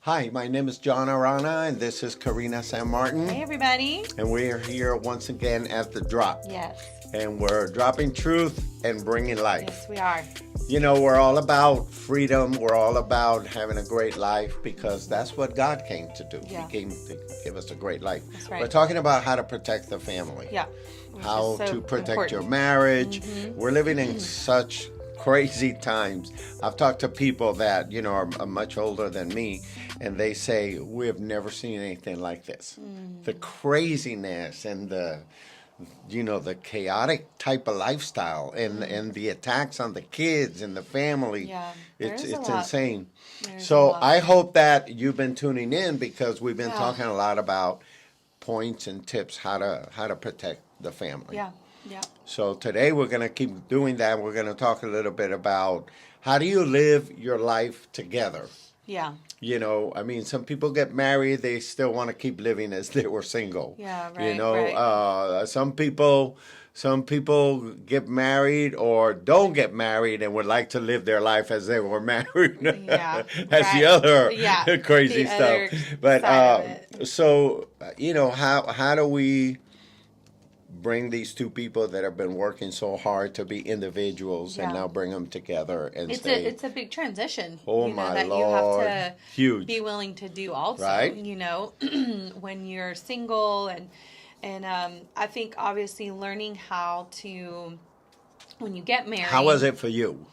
Hi, my name is John Arana, and this is Karina San Martin. Hey, everybody. And we are here once again at The Drop. Yes. And we're dropping truth and bringing life. Yes, we are. You know, we're all about freedom. We're all about having a great life because that's what God came to do. Yeah. He came to give us a great life. That's right. We're talking about how to protect the family. Yeah. How so to protect important. your marriage. Mm-hmm. We're living in such crazy times. I've talked to people that, you know, are much older than me, and they say, we have never seen anything like this. The craziness and the chaotic type of lifestyle and the attacks on the kids and the family. Yeah, it's a lot. insane. There's So a lot. I hope that you've been tuning in because we've been talking a lot about points and tips how to protect the family. Yeah. Yeah. So today we're going to keep doing that. We're going to talk a little bit about how do you live your life together. Yeah. You know, I mean, some people get married, they still want to keep living as they were single. Yeah, right. You know, right. Some people get married or don't get married and would like to live their life as they were married. Yeah, That's the other crazy the stuff. other But side of it. so you know, how do we bring these two people that have been working so hard to be individuals and now bring them together and it's a big transition. Oh, you know, my that Lord. you have to Huge. be willing to do also. Right. You know, when you're single and I think obviously learning how to when you get married. How was it for you?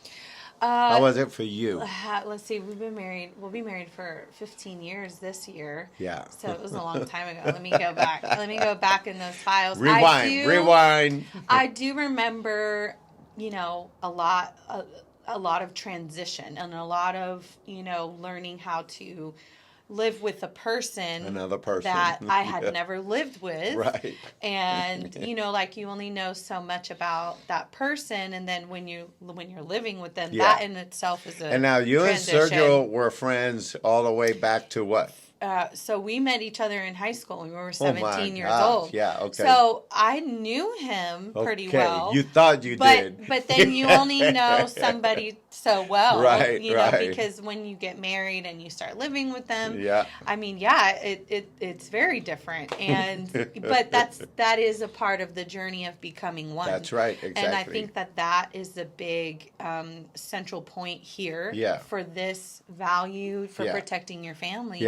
How was it for you? Let's see. We'll be married for 15 years this year. Yeah. So it was a long time ago. Let me go back. Let me go back in those files. Rewind. I do remember, you know, a lot of transition and a lot of, you know, learning how to live with another person that I had never lived with. Right. And, you know, like you only know so much about that person. And then when you're living with them, that in itself is a And now you transition. and Sergio were friends all the way back to what? So we met each other in high school when we were 17 years gosh. old. Yeah, okay. So I knew him pretty well. You thought you did. But then you only know somebody so well. Right, you know, right. because when you get married and you start living with them, I mean, it's very different. And but that is a part of the journey of becoming one. That's right, exactly. And I think that is the big central point here for this value for protecting your family.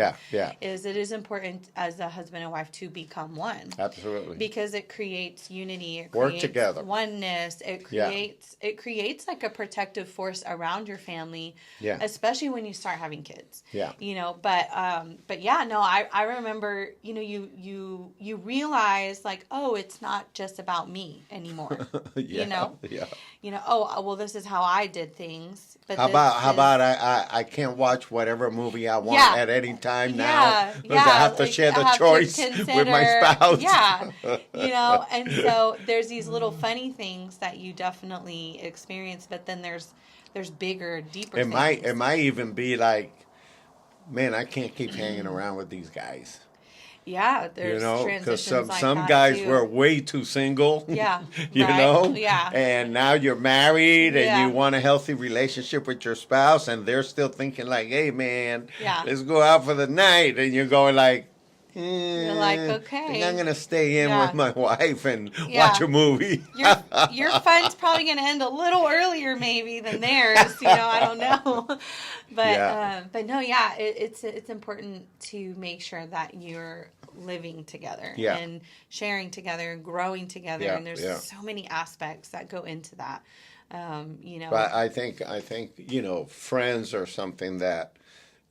It is important as a husband and wife to become one. Absolutely. Because it creates unity, it work creates together. Oneness, it creates like a protective force around your family, especially when you start having kids. You know, but yeah, no, I remember, you know, you realize like, oh, it's not just about me anymore. You know? You know, oh, well, this is how I did things. But how about I can't watch whatever movie I want at any time now because I have to share the choice with my spouse. You know, and so there's these little funny things that you definitely experience, but then there's bigger, deeper things. It might even be like, man, I can't keep hanging around with these guys. Yeah, there's transitions like some that guys too. were way too single. Yeah, you know. Yeah, and now you're married and you want a healthy relationship with your spouse, and they're still thinking like, "Hey, man, let's go out for the night," and you're going like. You're like, okay. I think I'm gonna stay in with my wife and watch a movie. Your fun's probably gonna end a little earlier, maybe than theirs. You know, I don't know, but no, it's important to make sure that you're living together and sharing together and growing together. And there's so many aspects that go into that. You know, but I think you know, friends are something that.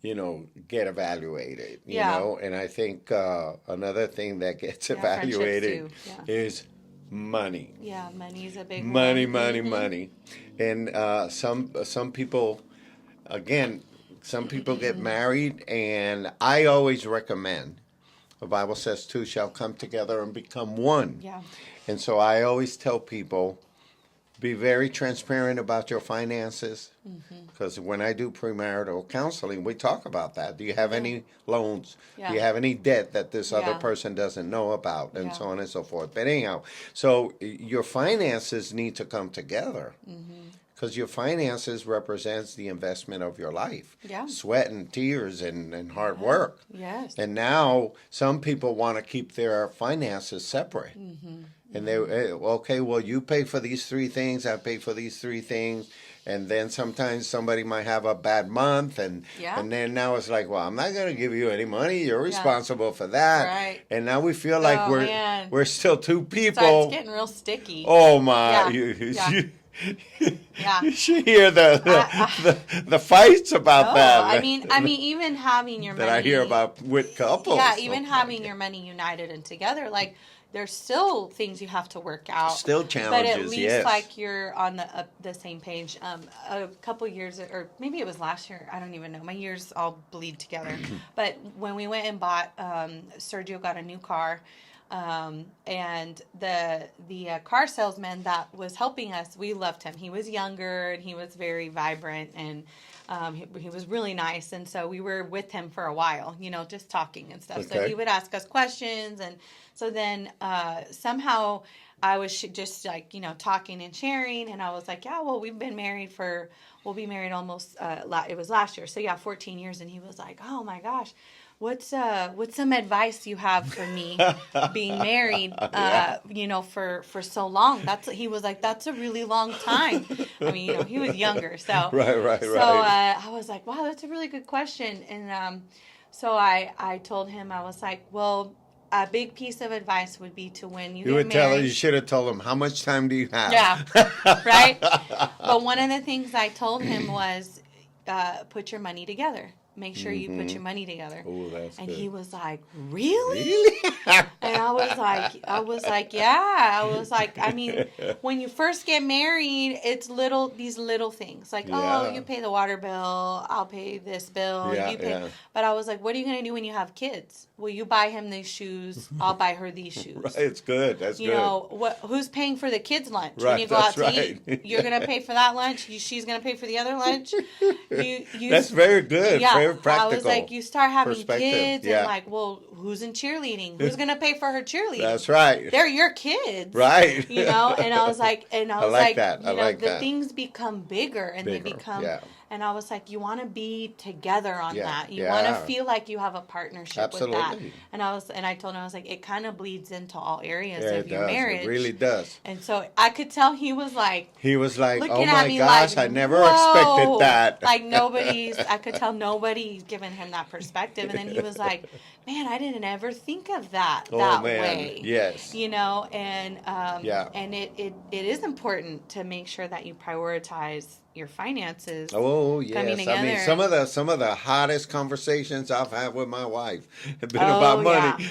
You know, get evaluated, you know, and I think another thing that gets evaluated is money. Yeah, money is a big money. And some people, again, some people get married, and I always recommend, the Bible says two shall come together and become one. Yeah. And so I always tell people, be very transparent about your finances, because when I do premarital counseling, we talk about that. Do you have any loans? Do you have any debt that this other person doesn't know about? And so on and so forth. But anyhow, so your finances need to come together. because your finances represents the investment of your life. Yeah. Sweat and tears and hard work. Yes. And now some people want to keep their finances separate. And they, okay, well, you pay for these 3 things, I pay for these 3 things. And then sometimes somebody might have a bad month, and then now it's like, well, I'm not going to give you any money. You're responsible for that. Right. And now we feel like we're still 2 people. So it's getting real sticky. Oh my! Yeah. You should hear the fights about that. I mean, even having your money that I hear about with couples. Yeah, even having your money united and together, like. There's still things you have to work out. Still challenges, but at least like you're on the same page. A couple years, or maybe it was last year. I don't even know. My years all bleed together. But when we went and bought, Sergio got a new car, and the car salesman that was helping us, we loved him. He was younger and he was very vibrant, and he was really nice. And so we were with him for a while, just talking and stuff. Okay. So he would ask us questions, and so then somehow I was just like, talking and sharing, and I was like, yeah, well, we'll be married almost, it was last year. So yeah, 14 years. And he was like, oh my gosh, what's some advice you have for me being married, for so long? He was like, that's a really long time. I mean, he was younger. So, right. So I was like, wow, that's a really good question. And so I told him, I was like, well, a big piece of advice would be to when you get married. You should have told him, how much time do you have? Yeah, right? But one of the things I told him was, put your money together. Make sure you put your money together. Oh, that's and good. He was like, really? And I was like, yeah. I was like, I mean, when you first get married, it's these little things. Like, oh, you pay the water bill, I'll pay this bill. You pay. Yeah. But I was like, what are you going to do when you have kids? Well, you buy him these shoes, I'll buy her these shoes. Right, it's good. That's good. Who's paying for the kids' lunch? Right, when you go out to eat, you're going to pay for that lunch? She's going to pay for the other lunch? That's very good. Yeah. Very practical. I was like, you start having kids and like, well, who's in cheerleading? Who's going to pay for her cheerleading? That's right. They're your kids. Right. And I was like, I like that. The things become bigger and they become, and I was like, you want to be together on that. You want to feel like you have a partnership with that. And I told him, I was like, it kind of bleeds into all areas of your marriage. It really does. And so I could tell he was like, oh my gosh, I never expected that. Like I could tell nobody's given him that perspective. And then he was like, man, I didn't ever think of that way. Yes. And it is important to make sure that you prioritize your finances. Oh yes, I mean some of the hottest conversations I've had with my wife have been about money.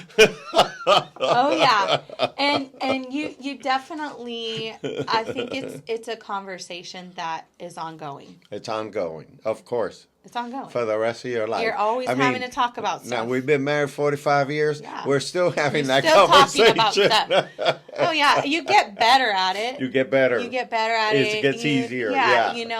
Oh yeah, and you definitely, I think it's a conversation that is ongoing. It's ongoing, of course. It's ongoing. For the rest of your life. You're always having to talk about stuff. Now, we've been married 45 years. Yeah. We're still having that still conversation. Talking about stuff. Oh, yeah. You get better at it. You get better. It gets easier. Yeah. And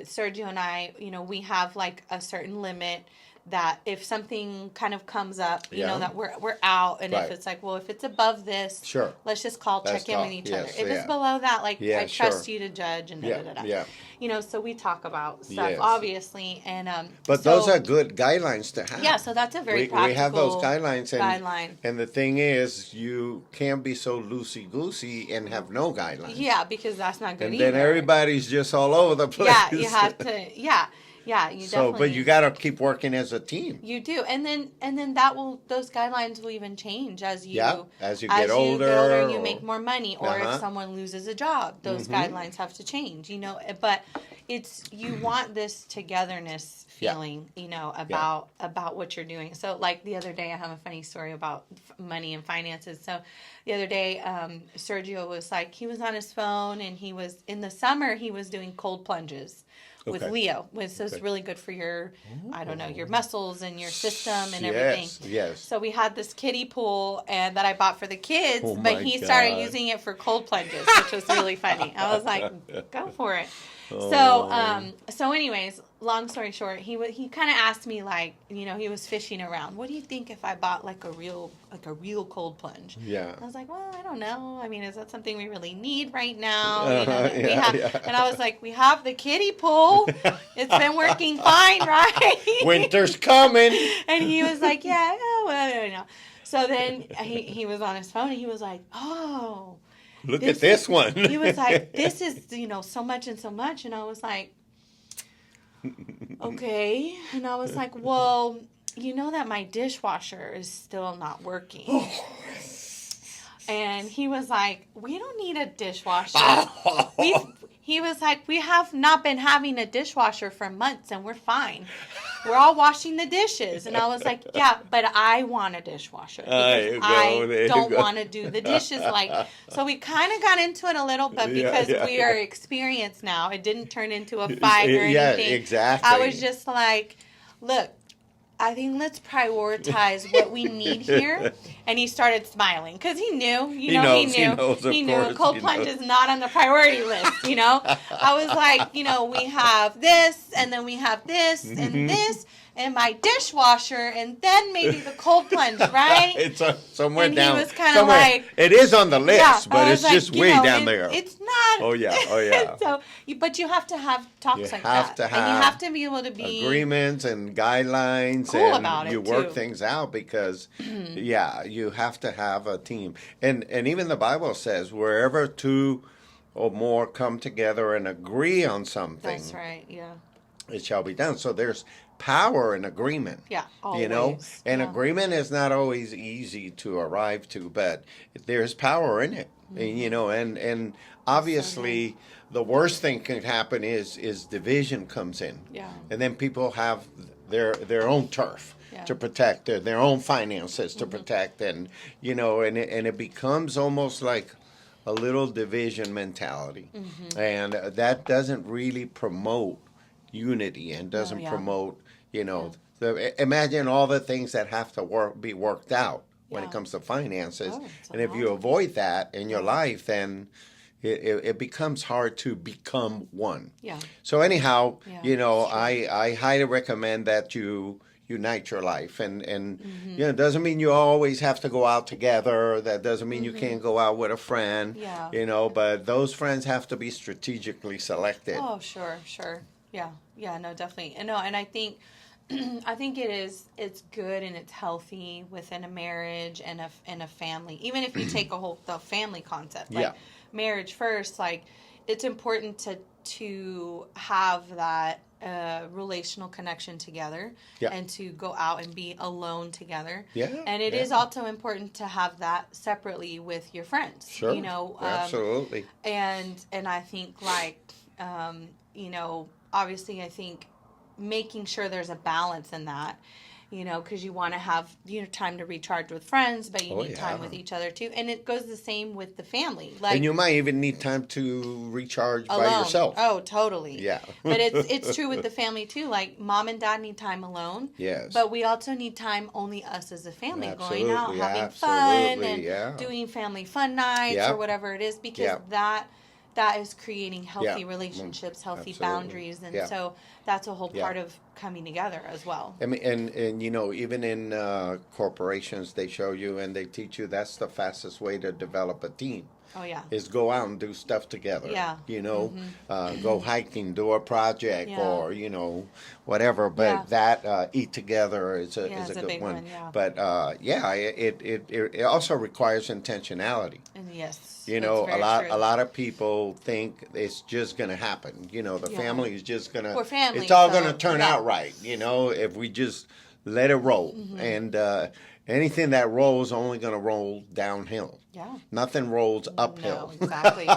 Sergio and I, we have like a certain limit that if something kind of comes up, that we're out, and if it's like, well, if it's above this, sure, let's just check in with each other. If it's below that, like, I trust you to judge, and so we talk about stuff, obviously, and but those are good guidelines to have. Yeah, so that's a very practical. We have those guidelines, and the thing is, you can't be so loosey goosey and have no guidelines. Yeah, because that's not good. And then everybody's just all over the place. Yeah, you have to. Yeah, you definitely. But you got to keep working as a team. You do, and then those guidelines will even change as you get older, and you make more money, or if someone loses a job, those guidelines have to change. But you want this togetherness feeling, about what you're doing. So like the other day, I have a funny story about money and finances. So the other day, Sergio was like, he was on his phone, and he was in the summer he was doing cold plunges. With Leo, so it's really good for your, your muscles and your system and everything. Yes. So we had this kiddie pool that I bought for the kids, but he started using it for cold plunges, which was really funny. I was like, go for it. So anyways, long story short, he kind of asked me, like, he was fishing around. What do you think if I bought like a real cold plunge? Yeah. I was like, well, I don't know. I mean, is that something we really need right now? And I was like, we have the kiddie pool. It's been working fine, right? Winter's coming. And he was like, yeah, well. So then he was on his phone and he was like, oh. Look at this one. He was like, this is, so much and so much. And I was like, okay. And I was like, well, you know that my dishwasher is still not working. And he was like, we don't need a dishwasher. He was like, we have not been having a dishwasher for months and we're fine. We're all washing the dishes. And I was like, yeah, but I want a dishwasher. Because I don't want to do the dishes. So we kind of got into it a little bit because we are experienced now. It didn't turn into a fight or anything. Yeah, exactly. I was just like, look, I think let's prioritize what we need here. And he started smiling because he knew, he knew a cold plunge is not on the priority list, I was like, we have this and then we have this and this and my dishwasher and then maybe the cold plunge, right? It's somewhere and down. He was kind of like, it is on the list, but it's like, just way down there. It's not. Oh yeah. So, but you have to have talks like that. You have to have, and you have to be able to be agreements and guidelines, cool and about it you work too. things out because, you have to have a team, and even the Bible says wherever two or more come together and agree on something. That's right. Yeah. It shall be done. So there's power in agreement. Yeah, always. And agreement is not always easy to arrive to, but there's power in it. Mm-hmm. And obviously the worst thing can happen is division comes in. Yeah. And then people have their own turf to protect, their own finances to protect, and and it becomes almost like a little division mentality. Mm-hmm. And that doesn't really promote unity and doesn't promote, imagine all the things that have to be worked out when it comes to finances. And if you avoid that in your life, then it becomes hard to become one. Yeah. So anyhow, I highly recommend that you unite your life, and it doesn't mean you always have to go out together. That doesn't mean you can't go out with a friend. Yeah. But those friends have to be strategically selected. Oh, sure. Yeah, no, definitely. And I think it's good and it's healthy within a marriage and a family. Even if you take the family concept, like marriage first, like it's important to have that relational connection together and to go out and be alone together. Yeah. And it is also important to have that separately with your friends. Sure. Absolutely. And I think obviously I think making sure there's a balance in that, because you want to have time to recharge with friends, but you need time with each other too. And it goes the same with the family. And you might even need time to recharge alone. By yourself. Oh, totally. Yeah. But it's true with the family too. Like mom and dad need time alone. Yes. But we also need time only us as a family, going out, having fun, and doing family fun nights or whatever it is, because that is creating healthy relationships, healthy boundaries, and so that's a whole part of coming together as well. I mean, and even in corporations, they show you and they teach you that's the fastest way to develop a team. Oh yeah. Is go out and do stuff together. Yeah. Go hiking, do a project, or whatever. But that eat together is a good one. But it also requires intentionality. And yes. A lot of people think it's just going to happen. The family is just going to. We're family. It's all going to turn out right. If we just let it roll, and anything that rolls only going to roll downhill. Yeah. Nothing rolls uphill. No, exactly.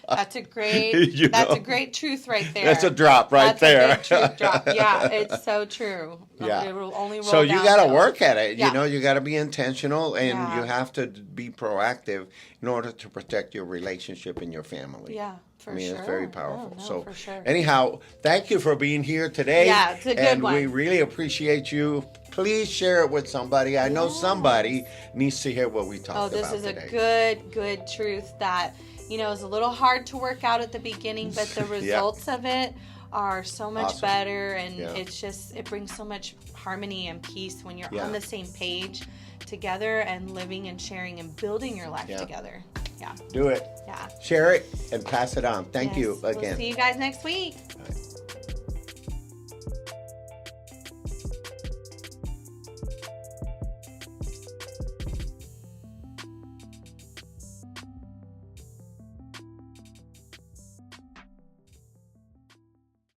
That's a great truth right there. That's a drop right there. That's a good truth drop. Yeah, it's so true. Yeah. It will only roll so you got to work at it. Yeah. You got to be intentional, and you have to be proactive in order to protect your relationship and your family. Yeah. It's very powerful. For sure. Anyhow, thank you for being here today. Yeah, it's a good one. And we really appreciate you. Please share it with somebody. I know somebody needs to hear what we talked about today. This is a good truth that, is a little hard to work out at the beginning, but the results of it are so much better, and it brings so much harmony and peace when you're on the same page together and living and sharing and building your life together. Yeah. Do it. Yeah. Share it and pass it on. Thank you again. We'll see you guys next week.